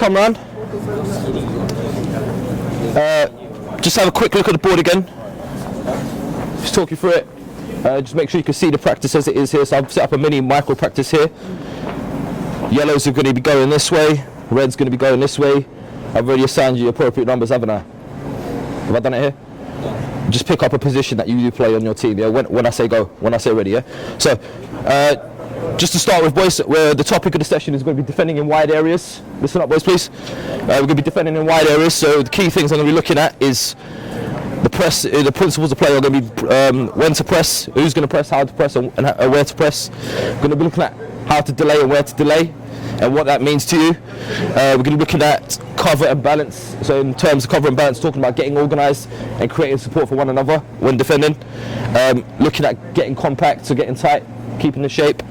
come round. Just have a quick look at the board again. Just talk you through it. Just make sure you can see the practice as it is here. So I've set up a mini micro practice here. Yellows are going to be going this way. Red's going to be going this way. I've already assigned you appropriate numbers, haven't I? Have I done it here? Just pick up a position that you do play on your team, yeah? When I say go, when I say ready, yeah? So, just to start with, boys, where the topic of the session is going to be defending in wide areas. Listen up, boys, please. We're going to be defending in wide areas, so the key things I'm going to be looking at is the press, the principles of play are going to be when to press, who's going to press, how to press, and where to press. We're going to be looking at how to delay and where to delay, and what that means to you. We're going to be looking at cover and balance. So in terms of cover and balance, talking about getting organised and creating support for one another when defending. Looking at getting compact, so getting tight, keeping the shape.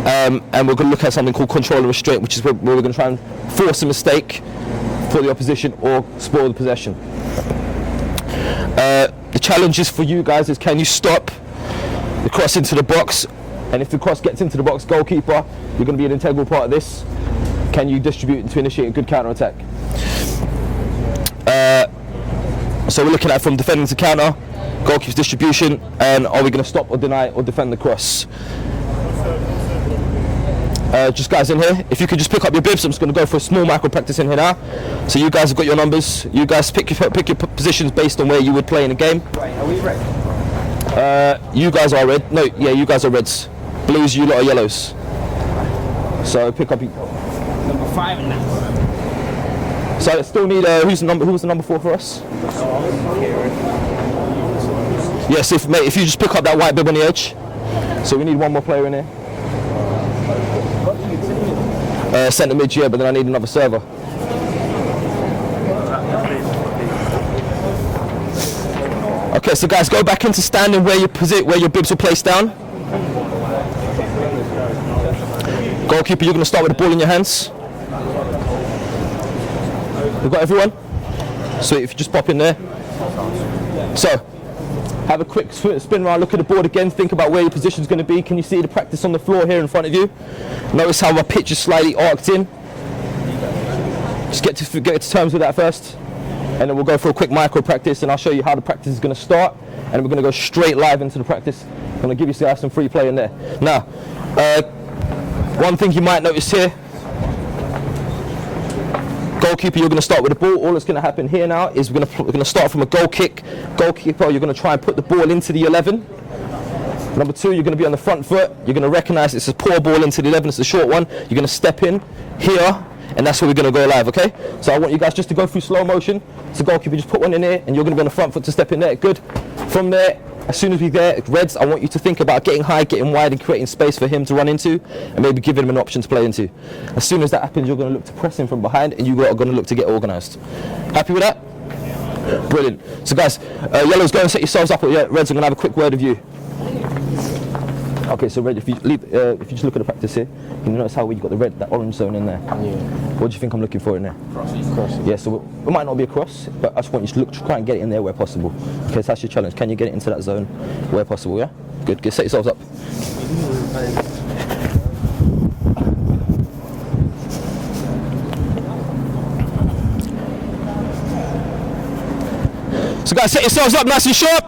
And we're going to look at something called control and restraint, which is where we're going to try and force a mistake for the opposition or spoil the possession. The challenges for you guys is, can you stop the cross into the box? And if the cross gets into the box, goalkeeper, you're going to be an integral part of this. Can you distribute to initiate a good counter-attack? So we're looking at from defending to counter, goalkeeper's distribution, and are we going to stop or deny or defend the cross? Just guys in here, if you could just pick up your bibs, I'm just going to go for a small micro practice in here now. So you guys have got your numbers. You guys pick your positions based on where you would play in a game. Right, are we red? You guys are red. No, yeah, you guys are reds. Blues, you lot are yellows. So pick up. Number 5 in that. So I still need who was the number 4 for us? Yes, if you just pick up that white bib on the edge. So we need one more player in here. Centre mid, yeah, but then I need another server. Okay, so guys, go back into standing where your bibs will place down. Goalkeeper, you're going to start with the ball in your hands. You've got everyone? So if you just pop in there. So, have a quick spin around, look at the board again, think about where your position is going to be. Can you see the practice on the floor here in front of you? Notice how my pitch is slightly arced in. Just get to terms with that first. And then we'll go for a quick micro practice, and I'll show you how the practice is going to start. And we're going to go straight live into the practice. I'm going to give you guys some free play in there. Now, one thing you might notice here, goalkeeper, you're going to start with the ball. All that's going to happen here now is we're going to start from a goal kick. Goalkeeper, you're going to try and put the ball into the 11. Number 2, you're going to be on the front foot. You're going to recognise it's a poor ball into the 11. It's a short one. You're going to step in here, and that's where we're going to go live, okay? So I want you guys just to go through slow motion. So goalkeeper, just put one in here, and you're going to be on the front foot to step in there. Good. From there, as soon as we're there, Reds, I want you to think about getting high, getting wide, and creating space for him to run into, and maybe giving him an option to play into. As soon as that happens, you're going to look to press him from behind, and you're going to look to get organised. Happy with that? Brilliant. So guys, yellows, go and set yourselves up. Reds, I'm going to have a quick word of you. Okay, so red, if you just look at the practice here, you notice how you got that orange zone in there. Yeah. What do you think I'm looking for in there? Cross. Yeah, so it might not be a cross, but I just want you to try and get it in there where possible. Okay, so that's your challenge. Can you get it into that zone where possible, yeah? Good, set yourselves up. So guys, set yourselves up nice and sharp.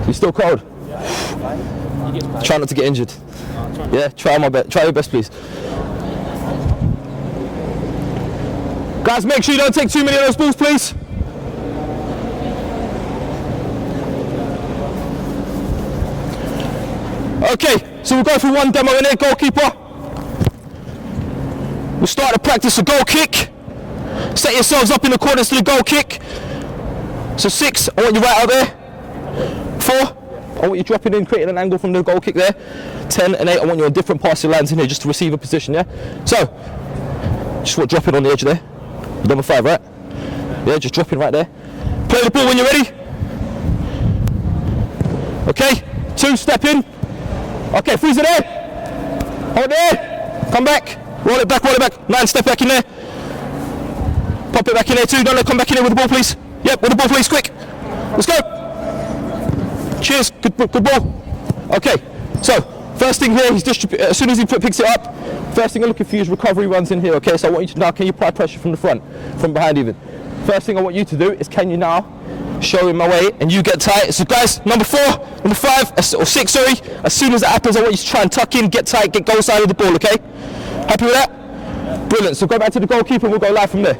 You're still cold? Try not to get injured. Yeah, try my best. Try your best, please. Guys, make sure you don't take too many of those balls, please. Okay, so we'll go through one demo in there, goalkeeper. We'll start the practice of goal kick. Set yourselves up in accordance to the goal kick. So 6, I want you right out there. 4, I want you dropping in, creating an angle from the goal kick there. 10 and 8, I want you on different passing lines in here just to receive a position, yeah? So, just want to drop it on the edge there. Number 5, right? Yeah, just drop in right there. Play the ball when you're ready. Okay, 2, step in. Okay, freeze it there. Hold it there. Come back. Roll it back, 9, step back in there. Pop it back in there too. No, come back in there with the ball, please. Yep, with the ball, please, quick. Let's go. Cheers. Good ball. Okay. So first thing here, he's as soon as he picks it up, first thing I'm looking for you is recovery runs in here. Okay. So I want you to now, can you apply pressure from the front, from behind even? First thing I want you to do is, can you now show him my way and you get tight. So guys, number 4, number 5, or 6, sorry. As soon as that happens, I want you to try and tuck in, get tight, get goal side of the ball. Okay. Happy with that? Brilliant. So go back to the goalkeeper and we'll go live from there.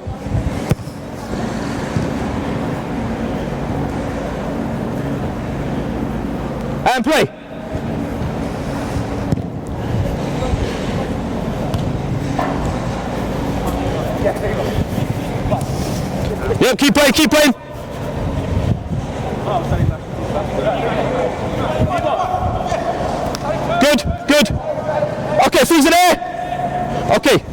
And play. Yep, keep playing, keep playing. Good. Okay, things in there. Okay,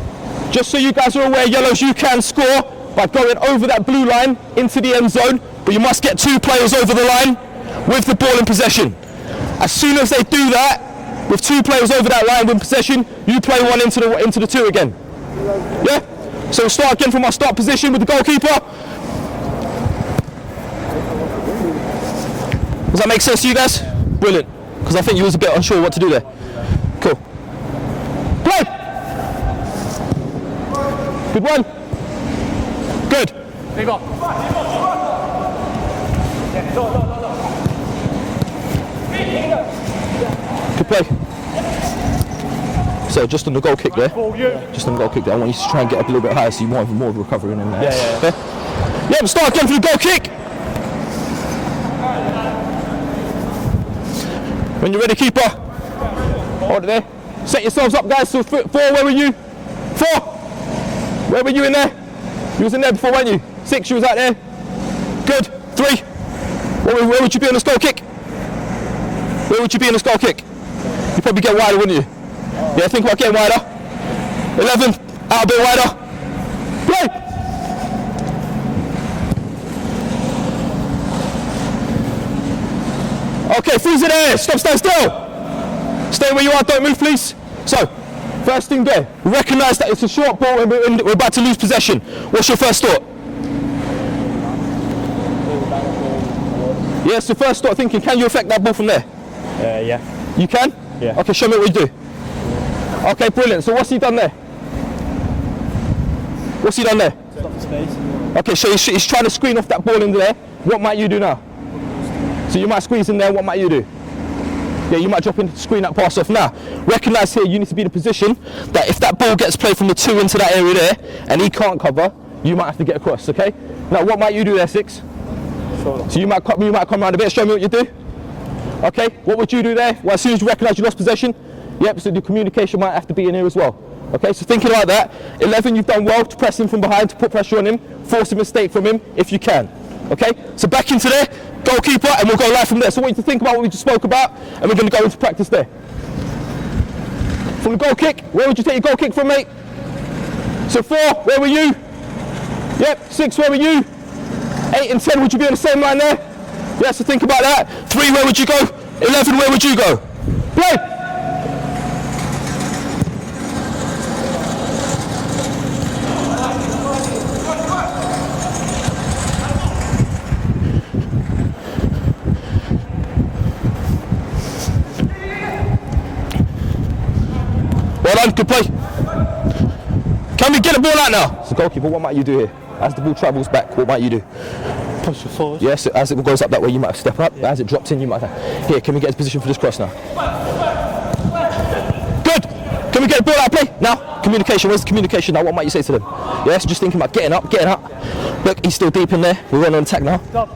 just so you guys are aware, yellows, you can score by going over that blue line into the end zone, but you must get 2 players over the line with the ball in possession. As soon as they do that, with 2 players over that line with possession, you play one into the 2 again. Yeah? So we'll start again from our start position with the goalkeeper. Does that make sense to you guys? Brilliant. Because I think you was a bit unsure what to do there. Cool. Play! Good one. Good. Big up. Good play. So just on the goal kick there. Just on the goal kick there. I want you to try and get up a little bit higher so you want even more recovery in there. Yeah. Okay? Yeah, start again for the goal kick. When you're ready, keeper. Hold it there. Set yourselves up, guys. So 4, where were you? 4. Where were you in there? You was in there before, weren't you? 6, you was out there. Good. 3. Where would you be on this goal kick? Where would you be in this goal kick? You'd probably get wider, wouldn't you? Yeah, think about getting wider. 11, out a bit wider. Play! Okay, freeze it there. Stop, stand still. Stay where you are, don't move, please. So, first thing there, recognise that it's a short ball and we're about to lose possession. What's your first thought? Yes, the first thought thinking, can you affect that ball from there? Yeah. You can? Yeah. Okay, show me what you do. Okay, brilliant. So what's he done there? What's he done there? Stop the space. Okay, so he's trying to screen off that ball in there. What might you do now? So you might squeeze in there, what might you do? Yeah, you might drop in to screen that pass off. Now, recognise here, you need to be in a position that if that ball gets played from the 2 into that area there, and he can't cover, you might have to get across, okay? Now, what might you do there, 6? Shoulder. So you might come around a bit, show me what you do. Okay, what would you do there? Well, as soon as you recognise you lost possession, yep, so the communication might have to be in here as well. Okay, so thinking like that, 11, you've done well to press him from behind, to put pressure on him, force a mistake from him if you can. Okay, so back into there, goalkeeper, and we'll go live from there. So I want you to think about what we just spoke about, and we're going to go into practice there. From the goal kick, where would you take your goal kick from, mate? So 4, where were you? Yep, 6, where were you? 8 and 10, would you be on the same line there? Yeah, so think about that. 3, where would you go? 11, where would you go? Play! Well done, good play. Can we get the ball out now? So goalkeeper, what might you do here? As the ball travels back, what might you do? Push it forward. Yes, as it goes up that way, you might have to step up. Yeah. As it drops in, you might have to... Here, can we get his position for this cross now? Good! Can we get the ball out of play? Now, communication, where's the communication now? What might you say to them? Yes, just thinking about getting up. Look, he's still deep in there. We're running on attack now. Stop.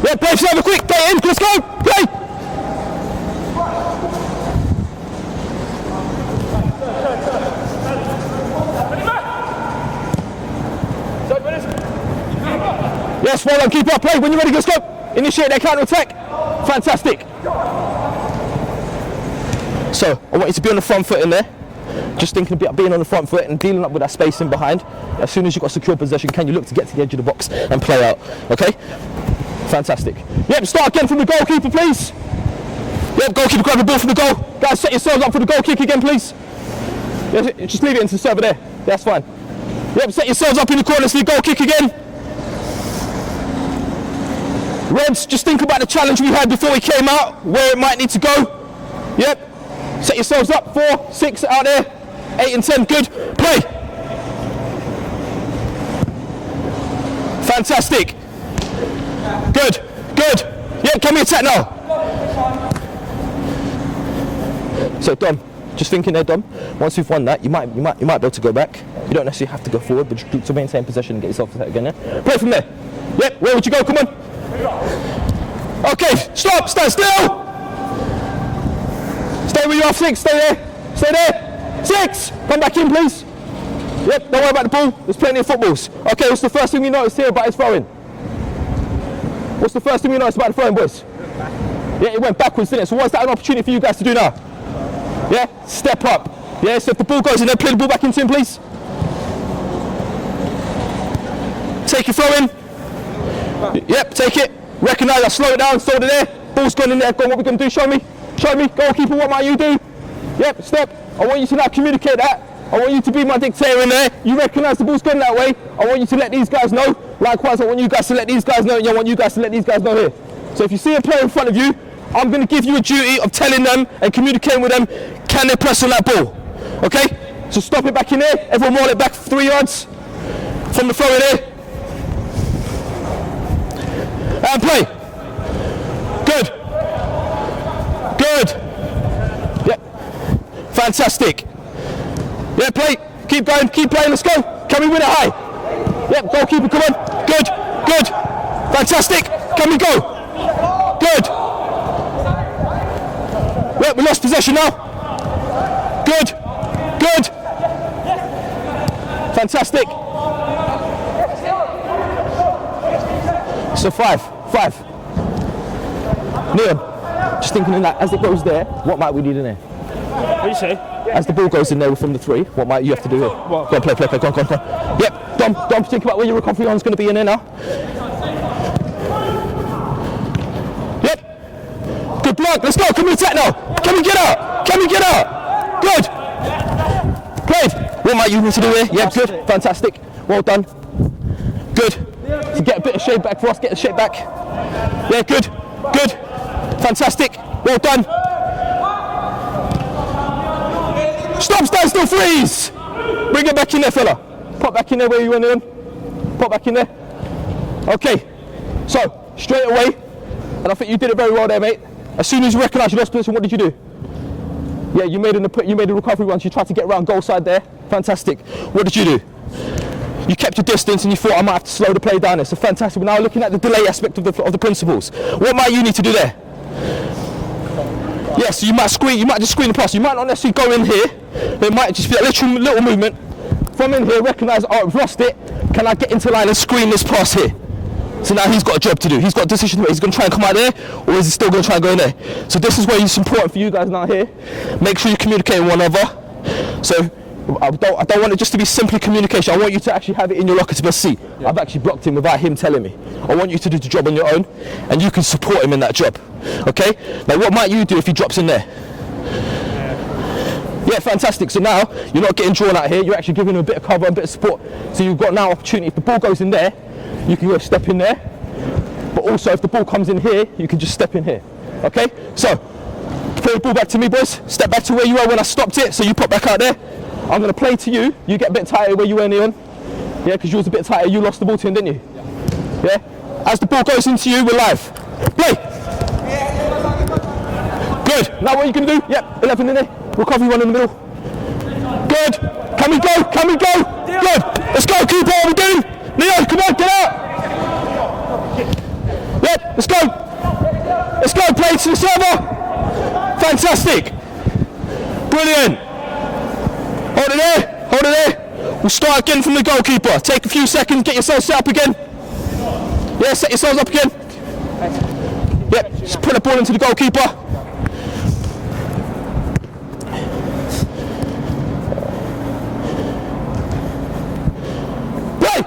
Yeah, play further quick, play in, let's go, play! Yes, well done, keep up, play, when you're ready, let's go! Initiate their counter-attack, fantastic! So, I want you to be on the front foot in there, just thinking about being on the front foot and dealing up with that space in behind. As soon as you've got secure possession, can you look to get to the edge of the box and play out, okay? Fantastic. Yep, start again from the goalkeeper, please. Yep, goalkeeper, grab the ball from the goal. Guys, set yourselves up for the goal kick again, please. Yeah, just leave it into the server there. That's fine. Yep, set yourselves up in the corner, so the goal kick again. Reds, just think about the challenge we had before we came out, where it might need to go. Yep. Set yourselves up, 4, 6 out there, 8 and 10, good. Play. Fantastic. Good, good. Yeah, can we attack now? So Dom, just thinking there, Dom, once we've won that, you might be able to go back. You don't necessarily have to go forward, but just to maintain possession and get yourself set again, yeah? Play from there. Yep, where would you go? Come on. Okay, stop, stand still. Stay where you are, 6, stay there. Stay there. 6, come back in, please. Yep, don't worry about the ball. There's plenty of footballs. Okay, what's the first thing you noticed here about his throwing? What's the first thing you noticed about the throwing, boys? Yeah, it went backwards, didn't it? So what's that an opportunity for you guys to do now? Yeah, step up. Yeah, so if the ball goes in there, play the ball back into him, please. Take your throw in. Yep, take it. Recognise, I slow it down, slow it there. Ball's gone in there. Go on, what we going to do? Show me. Show me. Goalkeeper, what might you do? Yep, step. I want you to now communicate that. I want you to be my dictator in there. You recognise the ball's going that way. I want you to let these guys know. Likewise, I want you guys to let these guys know, and I want you guys to let these guys know here. So if you see a player in front of you, I'm going to give you a duty of telling them and communicating with them, can they press on that ball? Okay? So stop it back in there. Everyone roll it back 3 yards from the throw in there. And play. Good. Good. Yep. Fantastic. Yeah, play. Keep going. Keep playing. Let's go. Can we win it high? Yep. Goalkeeper, come on. Good. Good. Fantastic. Can we go? Good. Yep. We lost possession now. Good. Good. Fantastic. So 5. Neon, just thinking in that, as it goes there, what might we need in there? What do you say? As the ball goes in there from the 3, what might you have to do here? Go on, play, go on. Yep, Dom, think about where your recovery arm's going to be in there now. Yep. Good block, let's go, can we attack now? Can we get out? Good. Played. What might you need to do here? Yep, good, fantastic. Well done. Good. So get a bit of shape back for us, get the shape back. Yeah, good. Fantastic. Well done. Stop, stand still, freeze. Bring it back in there, fella. Pop back in there where you went in. Pop back in there. Okay. So, straight away, and I think you did it very well there, mate. As soon as you recognised you lost position, what did you do? Yeah, you made a recovery run, so you tried to get around goal side there. Fantastic. What did you do? You kept your distance and you thought I might have to slow the play down there. So fantastic. We're now looking at the delay aspect of the principles. What might you need to do there? Yeah, so you might just screen the pass. You might not necessarily go in here. There might just be a little movement. From in here, recognise, oh, I've lost it. Can I get into line and screen this pass here? So now he's got a job to do. He's got a decision to make. He's going to try and come out there, or is he still going to try and go in there? So this is where it's important for you guys now here. Make sure you communicate with one another. So I don't want it just to be simply communication. I want you to actually have it in your locker to be able to see. Yeah. I've actually blocked him without him telling me. I want you to do the job on your own, and you can support him in that job. Okay? Now what might you do if he drops in there? Yeah, fantastic. So now you're not getting drawn out here. You're actually giving him a bit of cover, a bit of support. So you've got now opportunity. If the ball goes in there, you can go step in there. But also if the ball comes in here, you can just step in here. Okay? So play the ball back to me, boys. Step back to where you were when I stopped it. So you pop back out there. I'm going to play to you. You get a bit tighter where you were, Neon. Yeah, because you was a bit tighter. You lost the ball to him, didn't you? Yeah? As the ball goes into you, we're live. Play. Good. Now what are you going to do? Yep, 11 in there. Recovery one in the middle. Good. Can we go? Good. Let's go. Keep on. What are we doing? Neon, come on, get out. Yep, let's go. Play to the server. Fantastic. Brilliant. Hold it there. We'll start again from the goalkeeper. Take a few seconds, get yourself set up again. Yeah, set yourselves up again. Yep, just put the ball into the goalkeeper. Play!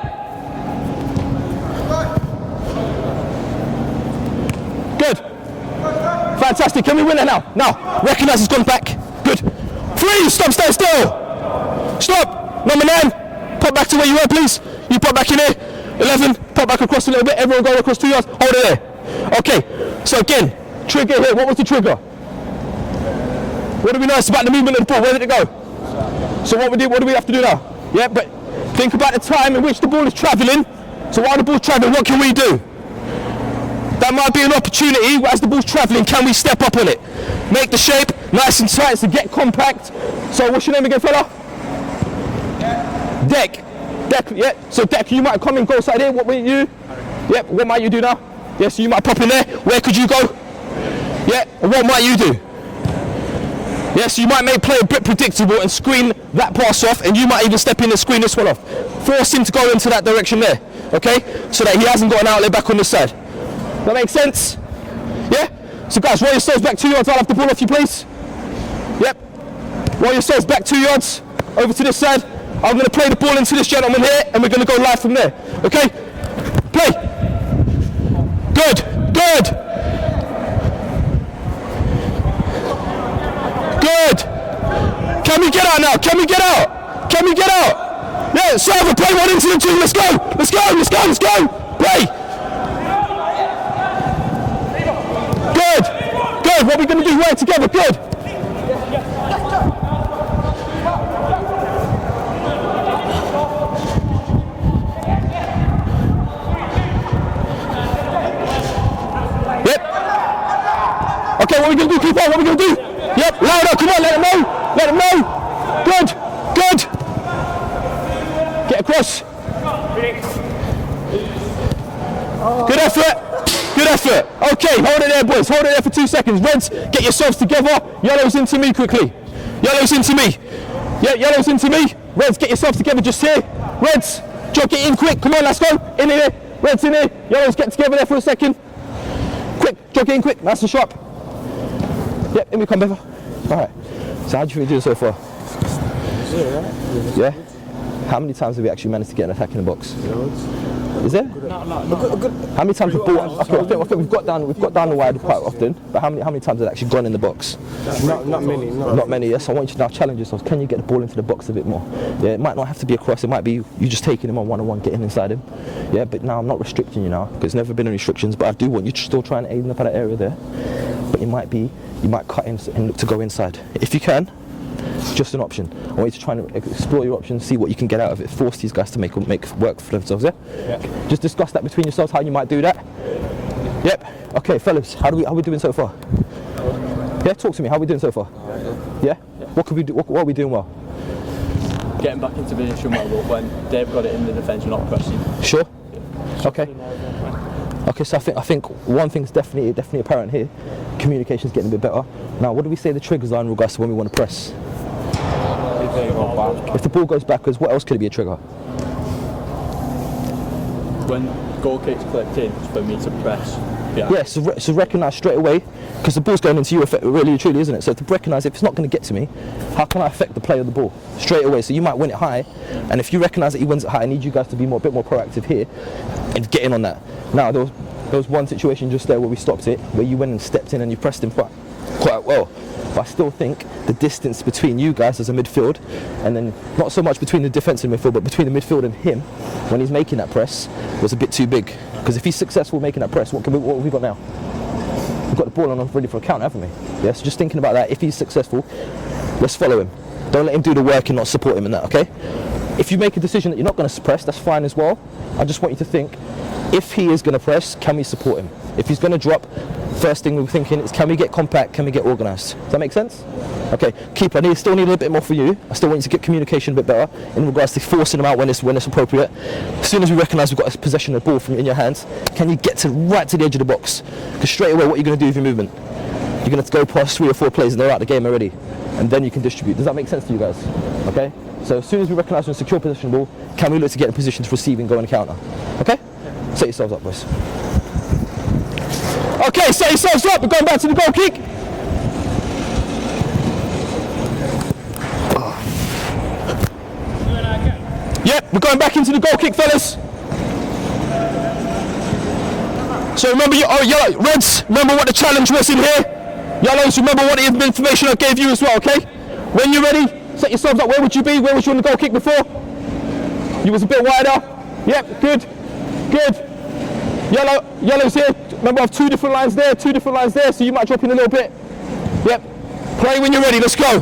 Good. Fantastic, can we win it now? Now, recognise it's gone back. Good. Freeze, stop, stand still. Stop! Number 9, pop back to where you were, please. You pop back in here. 11, pop back across a little bit. Everyone go across 2 yards. Hold it there. Okay, so again, trigger here. What was the trigger? What do we know about the movement of the ball? Where did it go? So what do we have to do now? Yeah, but think about the time in which the ball is travelling. So while the ball's travelling, what can we do? That might be an opportunity. As the ball's travelling, can we step up on it? Make the shape nice and tight to get compact. So what's your name again, fella? Deck. Deck, yeah. So Deck, you might come and go side here. What will you do? Yep, what might you do now? Yeah, so you might pop in there. Where could you go? Yeah, and what might you do? Yeah, so you might make play a bit predictable and screen that pass off, and you might even step in and screen this one off. Force him to go into that direction there, okay? So that he hasn't got an outlet back on this side. That makes sense? Yeah? So guys, roll yourselves back 2 yards. I'll have the ball off you, please. Yep. Roll yourselves back 2 yards over to this side. I'm going to play the ball into this gentleman here, and we're going to go live from there, okay? Play. Good, good. Good. Can we get out now? Can we get out? Can we get out? Yeah, server, play one into the two. Let's go. Let's go. Let's go. Let's go. Play. Good. Good. What are we going to do? Right together. Good. Yep. Okay, what are we going to do, people? What are we going to do? Yep, louder, come on, let them know. Let them know. Good, good. Get across. Good effort. Good effort. Okay, hold it there, boys. Hold it there for 2 seconds. Reds, get yourselves together. Yellows into me quickly. Yellows into me. Yeah, yellows into me. Reds, get yourselves together just here. Reds, jog it in quick. Come on, let's go. In here. Reds in here. Yellows, get together there for a second. Quick, jog it in quick. Nice and sharp. Yep, in we come, Bever. Alright. So how do you think you're doing so far? Yeah? How many times have we actually managed to get an attack in the box? Is there? How many times have ball? Okay, I think we've got down the wide quite often, but how many times has it actually gone in the box? Not many. Not many, yes. I want you to now challenge yourselves. Can you get the ball into the box a bit more? Yeah, it might not have to be across, it might be you just taking him on one-on-one, getting inside him. Yeah, but now I'm not restricting you now, because there's never been any restrictions, but I do want you to still try and aim up at that area there. But it might be, you might cut in and look to go inside. If you can, just an option. I want you to try and explore your options, see what you can get out of it. Force these guys to make work for themselves, yeah? Just discuss that between yourselves, how you might do that. Yep. Okay, fellas, how we doing so far? Yeah, talk to me. How are we doing so far? Yeah? What could we do? What are we doing well? Getting back into position when they've got it in the defence, you're not pressing. Sure. Okay. Okay, so I think one thing's definitely apparent here. Communication's getting a bit better. Now, what do we say the triggers are in regards to when we want to press? If the ball goes backwards, what else could it be a trigger? When goal kicks clipped in, it's for me to press. Yeah, so recognise straight away, because the ball's going into you really truly, isn't it? So to recognise if it's not going to get to me, how can I affect the play of the ball straight away? So you might win it high, and if you recognise that he wins it high, I need you guys to be a bit more proactive here and get in on that. Now there was one situation just there where we stopped it, where you went and stepped in and you pressed him quite well. But I still think the distance between you guys as a midfield, and then not so much between the defensive midfield, but between the midfield and him, when he's making that press, was a bit too big. Because if he's successful making that press, what have we got now? We've got the ball on ready for a counter, haven't we? Yeah, so just thinking about that, if he's successful, let's follow him. Don't let him do the work and not support him in that, okay? If you make a decision that you're not going to press, that's fine as well. I just want you to think, if he is going to press, can we support him? If he's going to drop, first thing we're thinking is, can we get compact, can we get organised? Does that make sense? Okay, keeper, I still need a little bit more for you. I still want you to get communication a bit better in regards to forcing them out when it's appropriate. As soon as we recognise we've got a possession of the ball in your hands, can you get right to the edge of the box? Because straight away, what you're going to do with your movement? You're going to go past 3 or 4 players and they're out of the game already. And then you can distribute. Does that make sense to you guys? Okay? So as soon as we recognise we're in a secure possession of the ball, can we look to get in position to receive and go and counter? Okay? Set yourselves up, boys. Okay, set yourselves up. We're going back to the goal kick. Yep, we're going back into the goal kick, fellas. So remember, yellow, Reds, remember what the challenge was in here. Yellows, remember what the information I gave you as well, okay? When you're ready, set yourselves up. Where would you be? Where was you on the goal kick before? You was a bit wider. Yep, good. Good. Yellow's here. Remember, I have 2 different lines there, 2 different lines there, so you might drop in a little bit. Yep. Play when you're ready. Let's go.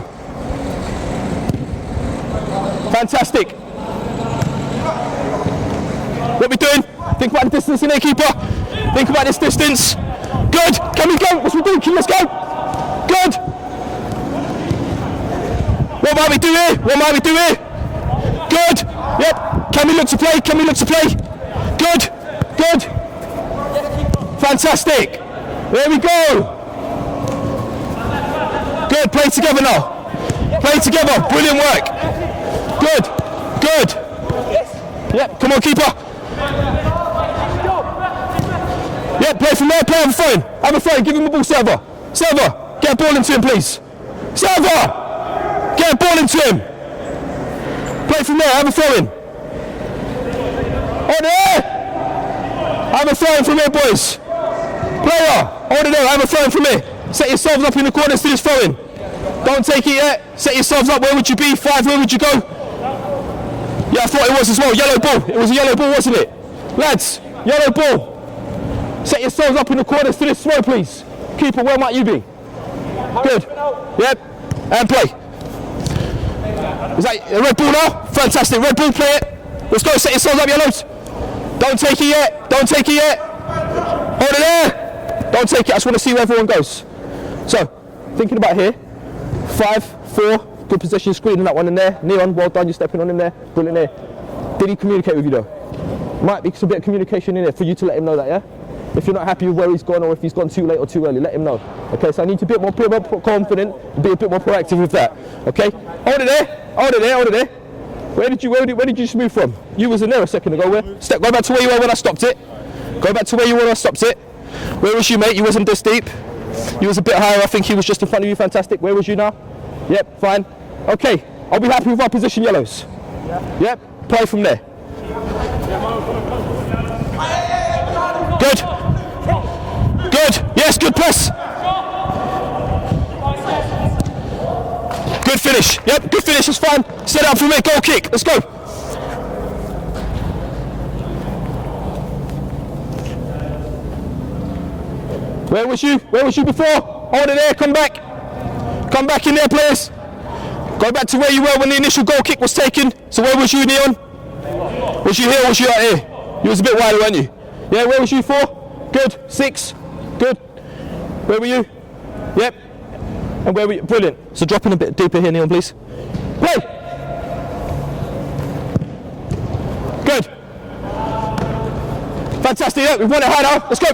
Fantastic. What we doing? Think about the distance in there, keeper. Think about this distance. Good. Can we go? What's we doing? Let's go. Good. What might we do here? What might we do here? Good. Yep. Can we look to play? Can we look to play? Good. Good. Fantastic. There we go. Good. Play together now. Play together. Brilliant work. Good. Good. Yep. Come on, keeper. Yep. Play from there. Play on the phone. Have a phone. Give him the ball, server. Server. Get a ball into him, please. Server. Get a ball into him. Play from there. Have a throw in. On there. Have a throw in from here, boys. Player. Hold it there. Have a throw in from here. Set yourselves up in the corners to this throw in. Don't take it yet. Set yourselves up. Where would you be? 5. Where would you go? Yeah, I thought it was as well. Yellow ball. It was a yellow ball, wasn't it? Lads, yellow ball. Set yourselves up in the corners to this throw, please. Keeper, where might you be? Good. Yep. And play. Is that a red ball now? Fantastic. Red ball, play it. Let's go. Set yourselves up, yellows. Don't take it yet. Don't take it yet. Hold it there. Don't take it. I just want to see where everyone goes. So, thinking about here. 5, 4. Good possession, screening that one in there. Neon, well done. You're stepping on him there. Brilliant there. Did he communicate with you though? Might be some bit of communication in there for you to let him know that, yeah? If you're not happy with where he's gone or if he's gone too late or too early, let him know. Okay, so I need to be a bit more confident and be a bit more proactive with that. Okay? Hold it there. Hold it there. Hold it there. Where did you just move from? You was in there a second ago. Where? Go back to where you were when I stopped it. Go back to where you were when I stopped it. Where was you, mate? You wasn't this deep. You was a bit higher. I think he was just in front of you. Fantastic. Where was you now? Yep, fine. Okay, I'll be happy with our position, yellows. Yep, play from there. Good. Good. Yes, good press. Good finish. Yep, good finish. It's fine. Set it up from it. Goal kick. Let's go. Where was you? Where was you before? Hold it there. Come back. Come back in there, players. Go back to where you were when the initial goal kick was taken. So where was you, Neon? Was you here or was you out here? You was a bit wider, weren't you? Yeah, where was you for? Good. 6. Good. Where were you? Yep. And where were you? Brilliant. So drop in a bit deeper here, Neon, please. Play. Good. Fantastic. Yeah, we've won it high now. Let's go.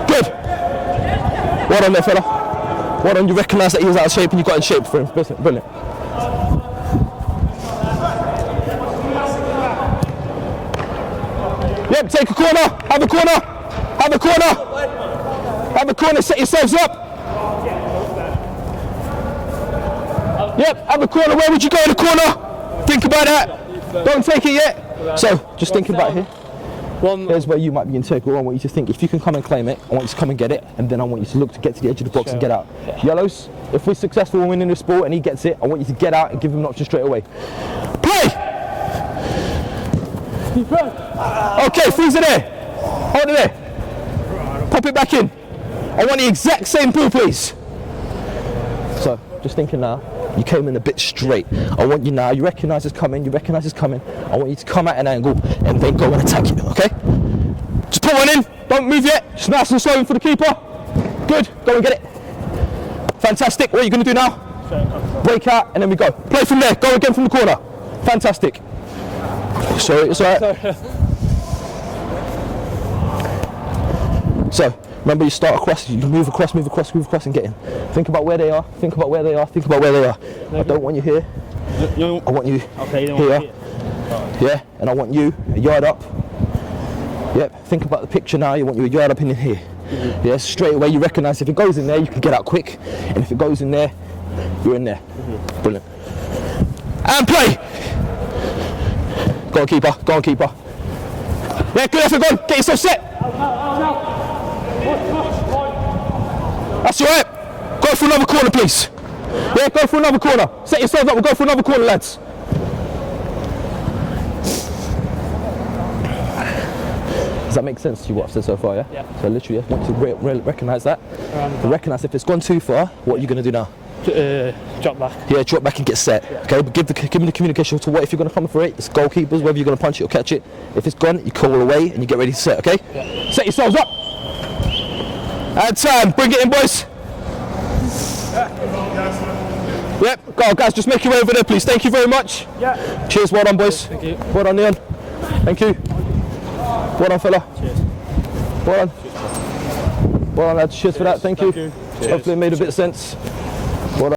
Good. Well done there, fella. Well done. You recognise that he was out of shape and you got in shape for him. Brilliant. Yep, take a corner. Have a corner. Have a corner. Have a corner. Set yourselves up. Yep, have a corner. Where would you go in the corner? Think about that. Don't take it yet. So, just thinking about here. Here's where you might be integral. I want you to think, if you can come and claim it, I want you to come and get it, and then I want you to look to get to the edge of the box and get out. Yellows, if we're successful in winning this ball and he gets it, I want you to get out and give him an option straight away. Play! Okay, freeze it there. Hold it there. Pop it back in. I want the exact same ball, please. So, just thinking now, you came in a bit straight. I want you now, you recognise it's coming, I want you to come at an angle and then go and attack it, okay? Just put one in, don't move yet, just nice and slow for the keeper. Good, go and get it. Fantastic, what are you going to do now? Break out and then we go. Play from there, go again from the corner. Fantastic. Sorry, it's alright. So, remember you start across, you move across and get in. Think about where they are, I don't want you here. I want you here. Yeah, and I want you a yard up. Yep, think about the picture now, you want you a yard up in here. Yeah, straight away you recognise if it goes in there, you can get out quick. And if it goes in there, you're in there. Brilliant. And play! Go on, keeper. Yeah, good effort, go on, get yourself set. That's alright. Go for another corner, please. Yeah, go for another corner. Set yourselves up, we'll go for another corner, lads. Does that make sense to you what I've said so far, yeah? Yeah. So literally, once you recognise that, recognise if it's gone too far, what are you going to do now? Drop back. Yeah, drop back and get set. Okay, but give me the communication to what if you're going to come for it. It's goalkeepers, whether you're going to punch it or catch it. If it's gone, you call away and you get ready to set, okay? Yeah. Set yourselves up. And time, bring it in, boys. Yep, go on, guys, just make your way over there, please. Thank you very much. Yeah. Cheers, well done, boys. Thank you. Well done, Leon. Thank you. Well done, fella. Cheers. Well done. Well done, lads. Cheers for that. Thank you. Hopefully it made a bit of sense.